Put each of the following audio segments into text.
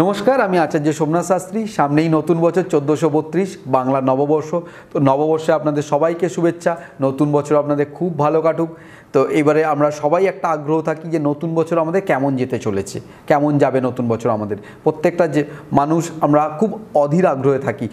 নমস্কার, আমি আচার্য সোমনাথ শাস্ত্রী। সামনেই নতুন বছর 1432 বাংলা নববর্ষ। তো নববর্ষে আপনাদের সবাইকে শুভেচ্ছা। নতুন বছর আপনাদের খুব ভালো কাটুক। তো এবারে আমরা সবাই একটা আগ্রহ থাকি যে নতুন বছর আমাদের কেমন যেতে চলেছে, কেমন যাবে নতুন বছর আমাদের। প্রত্যেকটা যে মানুষ আমরা খুব অধীর আগ্রহে থাকি।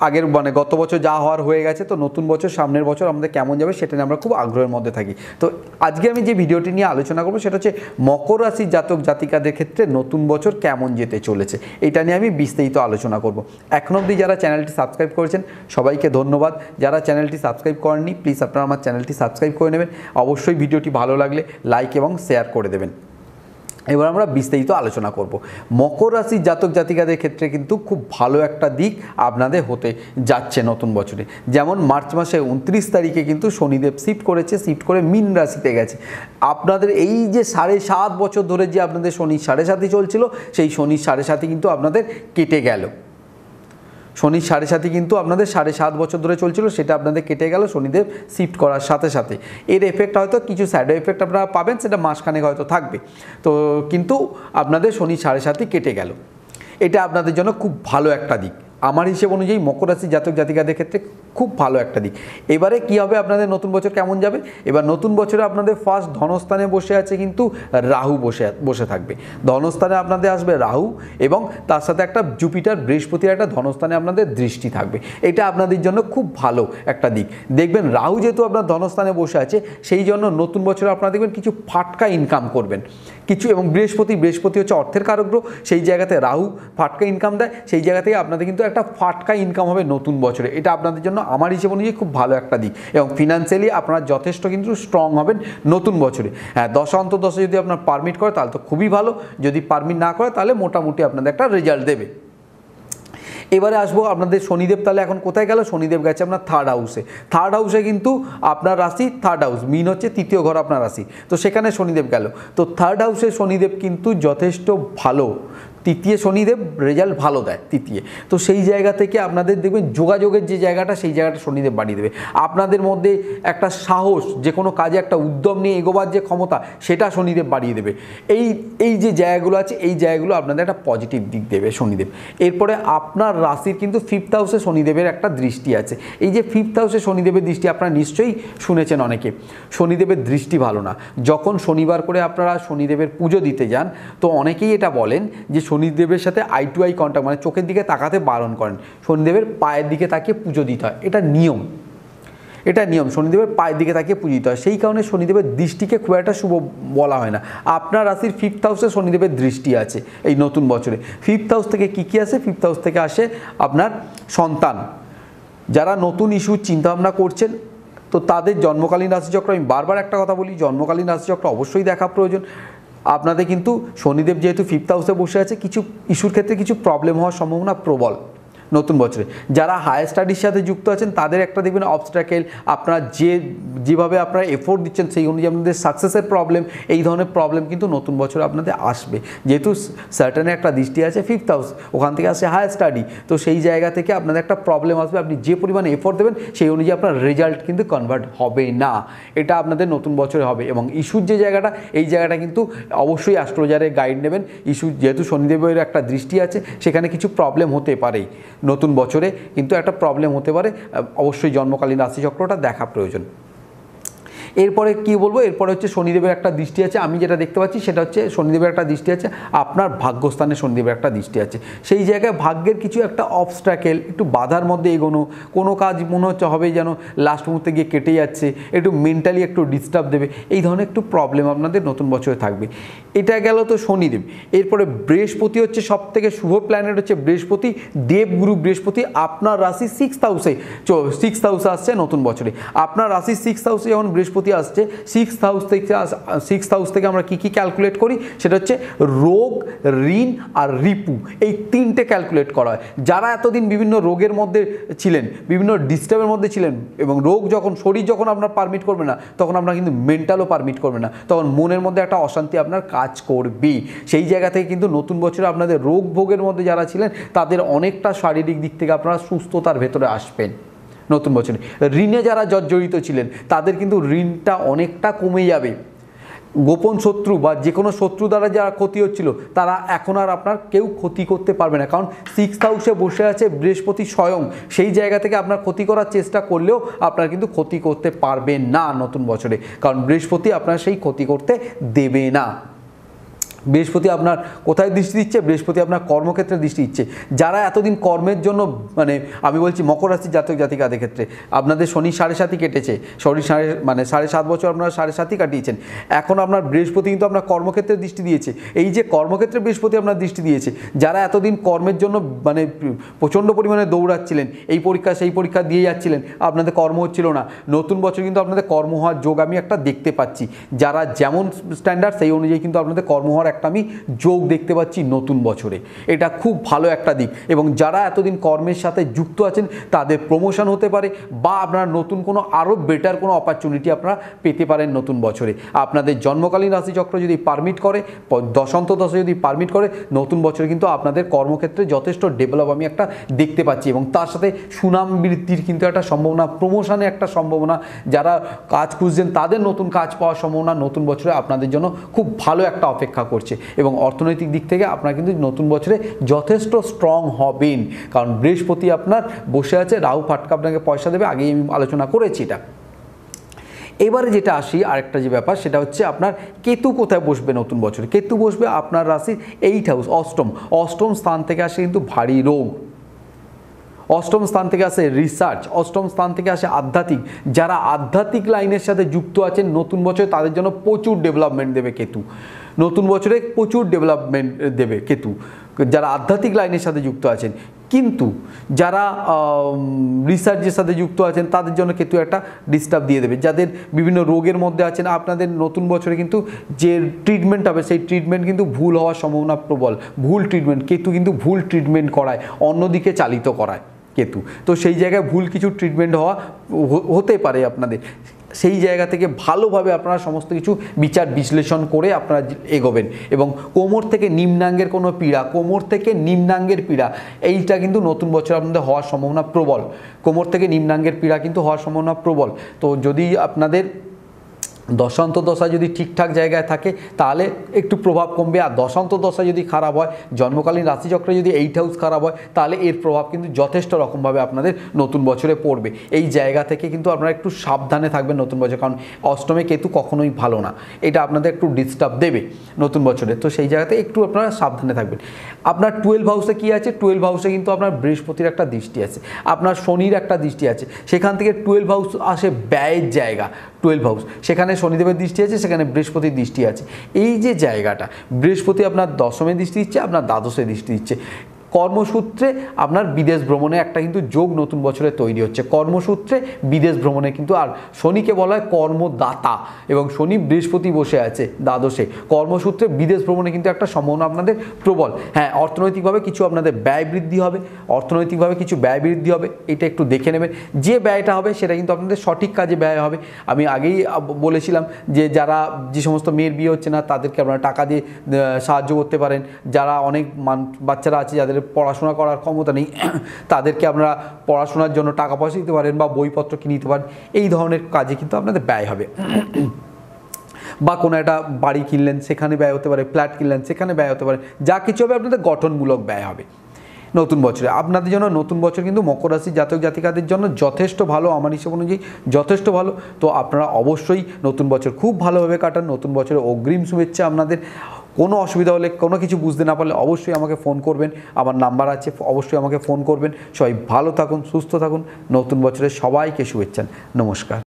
আগের গত বছর যা হওয়ার হয়ে গেছে, তো নতুন বছর সামনের বছর আমাদের কেমন যাবে সেটা নিয়ে আমরা খুব আগ্রহের মধ্যে থাকি। তো আজকে আমি যে ভিডিওটি নিয়ে আলোচনা করবো সেটা হচ্ছে মকর রাশির জাতক জাতিকাদের ক্ষেত্রে নতুন বছর কেমন যেতে চলেছে, এটা নিয়ে আমি বিস্তারিত আলোচনা করব। এখনও অবধি যারা চ্যানেলটি সাবস্ক্রাইব করেছেন সবাইকে ধন্যবাদ। যারা চ্যানেলটি সাবস্ক্রাইব করেননি প্লিজ আপনারা আমার চ্যানেলটি সাবস্ক্রাইব করে নেবেন। অবশ্যই ভিডিওটি ভালো লাগলে লাইক এবং শেয়ার করে দেবেন। এবার আমরা বিস্তারিত আলোচনা করব। মকর রাশির জাতক জাতিকাদের ক্ষেত্রে কিন্তু খুব ভালো একটা দিক আপনাদের হতে যাচ্ছে নতুন বছরে। যেমন মার্চ মাসে 29 তারিখে কিন্তু শনিদেব শিফট করেছে, শিফট করে মীন রাশিতে গেছে। আপনাদের এই যে 7.5 বছর ধরে যে আপনাদের শনি 7.5 চলছিল, সেই শনি 7.5 কিন্তু আপনাদের কেটে গেল। শনির 7.5 কিন্তু আপনাদের 7.5 বছর ধরে চলছিল, সেটা আপনাদের কেটে গেল শনিদেব শিফট করার সাথে সাথে। এর এফেক্ট হয়তো কিছু স্যাডো এফেক্ট আপনারা পাবেন, সেটা মাসখানেক হয়তো থাকবে। তো কিন্তু আপনাদের শনির 7.5 কেটে গেল, এটা আপনাদের জন্য খুব ভালো একটা দিক। আমার হিসেব অনুযায়ী মকর রাশির জাতক জাতিকাদের ক্ষেত্রে খুব ভালো একটা দিক। এবারে কি হবে, আপনাদের নতুন বছর কেমন যাবে? এবার নতুন বছরে আপনাদের ফার্স্ট ধনস্থানে বসে আছে কিন্তু রাহু বসে থাকবে। ধনস্থানে আপনাদের আসবে রাহু, এবং তার সাথে একটা জুপিটার বৃহস্পতির একটা ধনস্থানে আপনাদের দৃষ্টি থাকবে। এটা আপনাদের জন্য খুব ভালো একটা দিক। দেখবেন রাহু যেহেতু আপনার ধনস্থানে বসে আছে, সেই জন্য নতুন বছরে আপনারা দেখবেন কিছু ফাটকা ইনকাম করবেন কিছু। এবং বৃহস্পতি হচ্ছে অর্থের কারক গ্রহ, সেই জায়গাতে রাহু ফাটকা ইনকাম দেয়, সেই জায়গা থেকে আপনাদের কিন্তু একটা ফাটকা ইনকাম হবে নতুন বছরে। এটা আপনাদের জন্য আমার হিসেবে অনুযায়ী খুব ভালো একটা দিক, এবং ফিনান্সিয়ালি আপনারা যথেষ্ট কিন্তু স্ট্রং হবেন নতুন বছরে। হ্যাঁ, দশা অন্তর্দশা যদি আপনার পারমিট করে তাহলে তো খুবই ভালো, যদি পারমিট না করে তাহলে মোটামুটি আপনাদের একটা রেজাল্ট দেবে। এবারে আসবো আপনাদের শনিদেব তাহলে এখন কোথায় গেল? শনিদেব গেছে আপনার থার্ড হাউসে। থার্ড হাউসে কিন্তু আপনার রাশি থার্ড হাউস, মীন হচ্ছে তৃতীয় ঘর আপনার রাশি, তো সেখানে শনিদেব গেল। তো থার্ড হাউসে শনিদেব কিন্তু যথেষ্ট ভালো। তৃতীয় শনিদেব রেজাল্ট ভালো দেয় তৃতীয়। তো সেই জায়গা থেকে আপনাদের দেখবেন যোগাযোগের যে জায়গাটা, সেই জায়গাটা শনিদেব বাড়িয়ে দেবে। আপনাদের মধ্যে একটা সাহস, যে কোনো কাজে একটা উদ্যম নিয়ে এগোবার যে ক্ষমতা, সেটা শনিদেব বাড়িয়ে দেবে। এই যে জায়গাগুলো আছে, এই জায়গাগুলো আপনাদের একটা পজিটিভ দিক দেবে শনিদেব। এরপরে আপনার রাশির কিন্তু ফিফথ হাউসে শনিদেবের একটা দৃষ্টি আছে। এই যে ফিফথ হাউসে শনিদেবের দৃষ্টি, আপনারা নিশ্চয়ই শুনেছেন অনেকে, শনিদেবের দৃষ্টি ভালো না। যখন শনিবার করে আপনারা শনিদেবের পুজো দিতে যান, তো অনেকেই এটা বলেন যে শনিদেবের সাথে আই টু আই কন্ট্যাক্ট, মানে চোখের দিকে তাকাতে বারণ করেন। শনিদেবের পায়ের দিকে তাকিয়ে পুজো দিতে হয়, এটা নিয়ম। শনিদেবের পায়ের দিকে তাকিয়ে পুজো দিতে হয়। সেই কারণে শনিদেবের দৃষ্টিকে খুব একটা শুভ বলা হয় না। আপনার রাশির ফিফথ হাউসে শনিদেবের দৃষ্টি আছে এই নতুন বছরে। ফিফথ হাউস থেকে কী আসে? ফিফথ হাউস থেকে আসে আপনার সন্তান। যারা নতুন ইস্যু চিন্তাভাবনা করছেন, তো তাদের জন্মকালীন রাশিচক্র, আমি বারবার একটা কথা বলি, জন্মকালীন রাশিচক্র অবশ্যই দেখা প্রয়োজন। আপনাদের কিন্তু শনিদেব যেহেতু ফিফথ হাউসে বসে আছে, কিছু ইস্যুর ক্ষেত্রে কিছু প্রবলেম হওয়ার সম্ভাবনা প্রবল নতুন বছরে। যারা হায়ার স্টাডির সাথে যুক্ত আছেন তাদের একটা দেখবেন অবস্ট্রাকেল, আপনারা যেভাবে আপনারা এফোর্ট দিচ্ছেন সেই অনুযায়ী আপনাদের সাকসেসের প্রবলেম, এই ধরনের প্রবলেম কিন্তু নতুন বছরে আপনাদের আসবে। যেহেতু স্যাটার্নের একটা দৃষ্টি আছে ফিফথ হাউস, ওখান থেকে আসে হায়ার স্টাডি, তো সেই জায়গা থেকে আপনাদের একটা প্রবলেম আসবে। আপনি যে পরিমাণে এফোর্ট দেবেন সেই অনুযায়ী আপনার রেজাল্ট কিন্তু কনভার্ট হবে না, এটা আপনাদের নতুন বছরে হবে। এবং ইস্যুর যে জায়গাটা, এই জায়গাটা কিন্তু অবশ্যই অ্যাস্ট্রোলজারের গাইড নেবেন। ইস্যু যেহেতু শনিদেবের একটা দৃষ্টি আছে, সেখানে কিছু প্রবলেম হতে পারেই নতুন বছরে, কিন্তু একটা প্রবলেম হতে পারে। অবশ্যই জন্মকালীন রাশিচক্রটা দেখা প্রয়োজন। এরপরে কি বলবো, এরপরে হচ্ছে শনিদেবের একটা দৃষ্টি আছে। আমি যেটা দেখতে পাচ্ছি সেটা হচ্ছে শনিদেবের একটা দৃষ্টি আছে আপনার ভাগ্যস্থানে, শনিদেবের একটা দৃষ্টি আছে। সেই জায়গায় ভাগ্যের কিছু একটা অবস্ট্রাকেল, একটু বাধার মধ্যে এগোনো, কোনো কাজ মনে হচ্ছে হবে যেন লাস্ট মুহূর্তে গিয়ে কেটে যাচ্ছে, একটু মেন্টালি একটু ডিস্টার্ব দেবে, এই ধরনের একটু প্রবলেম আপনাদের নতুন বছরে থাকবে। এটা গেল তো শনিদেব। এরপরে বৃহস্পতি হচ্ছে সব থেকে শুভ প্ল্যানেট, হচ্ছে বৃহস্পতি, দেবগুরু বৃহস্পতি আপনার রাশি সিক্সথ হাউসে আসছে নতুন বছরে। আপনার রাশি সিক্সথ হাউসে যখন বৃহস্পতি আসছে, সিক্সথ হাউস থেকে আমরা কি ক্যালকুলেট করি, সেটা হচ্ছে রোগ, ঋণ আর রিপু, এই তিনটে ক্যালকুলেট করা হয়। যারা এতদিন বিভিন্ন রোগের মধ্যে ছিলেন, বিভিন্ন ডিস্টার্বের মধ্যে ছিলেন, এবং শরীর যখন আপনার পারমিট করবে না, তখন আপনার কিন্তু মেন্টালও পারমিট করবে না, তখন মনের মধ্যে একটা অশান্তি আপনার কাজ করবে। সেই জায়গা থেকে কিন্তু নতুন বছরে আপনাদের রোগ ভোগের মধ্যে যারা ছিলেন, তাদের অনেকটা শারীরিক দিক থেকে আপনারা সুস্থতার ভেতরে আসবেন নতুন বছরে। ঋণে যারা জর্জরিত ছিলেন, তাদের কিন্তু ঋণটা অনেকটা কমে যাবে। গোপন শত্রু বা যে কোনো শত্রু দ্বারা যারা ক্ষতি হচ্ছিল তারা এখন আর আপনার কেউ ক্ষতি করতে পারবে না, কারণ 6th হাউসে বসে আছে বৃহস্পতি স্বয়ং। সেই জায়গা থেকে আপনার ক্ষতি করার চেষ্টা করলেও আপনার কিন্তু ক্ষতি করতে পারবেন না নতুন বছরে, কারণ বৃহস্পতি আপনার সেই ক্ষতি করতে দেবে না। বৃহস্পতি আপনার কোথায় দৃষ্টি দিচ্ছে? বৃহস্পতি আপনার কর্মক্ষেত্রে দৃষ্টি দিচ্ছে। যারা এতদিন কর্মের জন্য মানে আমি বলছি মকর রাশির জাতক জাতিকাদের ক্ষেত্রে আপনাদের শনি 7.5 কেটেছে, শনি 7.5 বছর আপনারা 7.5 কাটিয়েছেন, এখন আপনার বৃহস্পতি কিন্তু আপনার কর্মক্ষেত্রে দৃষ্টি দিয়েছে। এই যে কর্মক্ষেত্রে বৃহস্পতি আপনার দৃষ্টি দিয়েছে, যারা এতদিন কর্মের জন্য মানে প্রচণ্ড পরিমাণে দৌড়াচ্ছিলেন, এই পরীক্ষা সেই পরীক্ষা দিয়ে যাচ্ছিলেন, আপনাদের কর্ম হচ্ছিল না, নতুন বছর কিন্তু আপনাদের কর্ম হওয়ার যোগ আমি একটা দেখতে পাচ্ছি। যারা যেমন স্ট্যান্ডার্ড সেই অনুযায়ী কিন্তু আপনাদের কর্ম হওয়ার একটা আমি যোগ দেখতে পাচ্ছি নতুন বছরে। এটা খুব ভালো একটা দিক। এবং যারা এতদিন কর্মের সাথে যুক্ত আছেন তাদের প্রমোশন হতে পারে, বা আপনারা নতুন কোনো আরও বেটার কোনো অপরচুনিটি আপনারা পেতে পারেন নতুন বছরে। আপনাদের জন্মকালীন রাশিচক্র যদি পারমিট করে, দশান্ত দশা যদি পারমিট করে, নতুন বছরে কিন্তু আপনাদের কর্মক্ষেত্রে যথেষ্ট ডেভেলপ আমি একটা দেখতে পাচ্ছি। এবং তার সাথে সুনাম বৃদ্ধির কিন্তু একটা সম্ভাবনা, প্রমোশনের একটা সম্ভাবনা, যারা কাজ খুঁজছেন তাদের নতুন কাজ পাওয়ার সম্ভাবনা নতুন বছরে আপনাদের জন্য খুব ভালো একটা অপেক্ষা করছে। এবং অর্থনৈতিক দিক থেকে আপনারা কিন্তু নতুন বছরে যথেষ্ট স্ট্রং হবেন, কারণ বৃহস্পতি আপনার বসে আছে, রাহু ফাটকা আপনাকে পয়সা দেবে, আগেই আমি আলোচনা করেছি এটা। এবারে যেটা আসি আরেকটা যে ব্যাপার, সেটা হচ্ছে আপনার কেতু কোথায় বসবে নতুন বছরে। কেতু বসবে আপনার রাশির 8th হাউস, অষ্টম স্থান থেকে আসে কিন্তু ভারী রোগ, অষ্টম স্থান থেকে আসে রিসার্চ, অষ্টম স্থান থেকে আসে আধ্যাত্মিক। যারা আধ্যাত্মিক লাইনের সাথে যুক্ত আছেন নতুন বছরে তাদের জন্য প্রচুর ডেভেলপমেন্ট দেবে কেতু, নতুন বছরে প্রচুর ডেভেলপমেন্ট দেবে কেতু, যারা আধ্যাত্মিক লাইনের সাথে যুক্ত আছেন। কিন্তু যারা রিসার্চের সাথে যুক্ত আছেন তাদের জন্য কেতু একটা ডিস্টার্ব দিয়ে দেবে। যাদের বিভিন্ন রোগের মধ্যে আছেন, আপনাদের নতুন বছরে কিন্তু যে ট্রিটমেন্ট হবে সেই ট্রিটমেন্ট কিন্তু ভুল হওয়ার সম্ভাবনা প্রবল। ভুল ট্রিটমেন্ট, কেতু কিন্তু ভুল ট্রিটমেন্ট করায়, অন্যদিকে চালিত করায় কেতু। তো সেই জায়গায় ভুল কিছু ট্রিটমেন্ট হতে পারে আপনাদের, সেই জায়গা থেকে ভালোভাবে আপনারা সমস্ত কিছু বিচার বিশ্লেষণ করে আপনারা এগোবেন। এবং কোমর থেকে নিম্নাঙ্গের কোনো পীড়া, কোমর থেকে নিম্নাঙ্গের পীড়া, এইটা কিন্তু নতুন বছর আপনাদের হওয়ার সম্ভাবনা প্রবল। কোমর থেকে নিম্নাঙ্গের পীড়া কিন্তু হওয়ার সম্ভাবনা প্রবল। তো যদি আপনাদের দশান্ত দশা যদি ঠিকঠাক জায়গায় থাকে তাহলে একটু প্রভাব কমবে, আর দশান্ত দশা যদি খারাপ হয়, জন্মকালীন রাশিচক্রে যদি 8th হাউস খারাপ হয়, তাহলে এর প্রভাব কিন্তু যথেষ্ট রকমভাবে আপনাদের নতুন বছরে পড়বে। এই জায়গা থেকে কিন্তু আপনারা একটু সাবধানে থাকবেন নতুন বছর, কারণ অষ্টমে কেতু কখনোই ভালো না, এটা আপনাদের একটু ডিস্টার্ব দেবে নতুন বছরে। তো সেই জায়গাতে একটু আপনারা সাবধানে থাকবেন। আপনার 12 হাউসে কী আছে? 12 হাউসে কিন্তু আপনার বৃহস্পতির একটা দৃষ্টি আছে, আপনার শনির একটা দৃষ্টি আছে, সেখান থেকে 12 হাউস আসে ব্যয়ের জায়গা। 12 হাউস, সেখানে শনিদেবের দৃষ্টি আছে, সেখানে বৃহস্পতির দৃষ্টি আছে। এই যে জায়গাটা, বৃহস্পতি আপনার দশমে দৃষ্টি দিচ্ছে, আপনার দ্বাদশে দৃষ্টি দিচ্ছে। কর্মসূত্রে আপনার বিদেশ ভ্রমণে একটা কিন্তু যোগ নতুন বছরে তৈরি হচ্ছে, কর্মসূত্রে বিদেশ ভ্রমণে কিন্তু। আর শনিকে বলা হয় কর্মদাতা, এবং শনি বৃহস্পতি বসে আছে দ্বাদশে, কর্মসূত্রে বিদেশ ভ্রমণে কিন্তু একটা সম্ভাবনা আপনাদের প্রবল। হ্যাঁ, অর্থনৈতিকভাবে কিছু আপনাদের ব্যয় বৃদ্ধি হবে, অর্থনৈতিকভাবে কিছু ব্যয় বৃদ্ধি হবে, এটা একটু দেখে নেবেন। যে ব্যয়টা হবে সেটা কিন্তু আপনাদের সঠিক কাজে ব্যয় হবে। আমি আগেই বলেছিলাম যে যারা যে সমস্ত মেয়ের বিয়ে হচ্ছে না তাদেরকে আপনারা টাকা দিয়ে সাহায্য করতে পারেন। যারা অনেক বাচ্চারা আছে যাদের পড়াশোনা করার ক্ষমতা নেই, তাদেরকে আপনারা পড়াশোনার জন্য টাকা পয়সা দিতে পারেন বা বইপত্র কিনে দিতে পারেন। এই ধরনের কাজে কিন্তু আপনাদের ব্যয় হবে। বা কোনো একটা বাড়ি কিনলেন সেখানে ব্যয় হতে পারে, ফ্ল্যাট কিনলেন সেখানে ব্যয় হতে পারে, যা কিছু হবে আপনাদের গঠনমূলক ব্যয় হবে নতুন বছরে। আপনাদের জন্য নতুন বছর কিন্তু মকর রাশি জাতক জাতিকাদের জন্য যথেষ্ট ভালো, আমার হিসেব অনুযায়ী যথেষ্ট ভালো। তো আপনারা অবশ্যই নতুন বছর খুব ভালোভাবে কাটান। নতুন বছরে অগ্রিম শুভেচ্ছা আপনাদের। কোনো অসুবিধা হলে, কোনো কিছু বুঝতে না পারলে অবশ্যই আমাকে ফোন করবেন, আমার নাম্বার আছে, অবশ্যই আমাকে ফোন করবেন। সবাই ভালো থাকুন, সুস্থ থাকুন। নতুন বছরে সবাইকে শুভেচ্ছা, নমস্কার।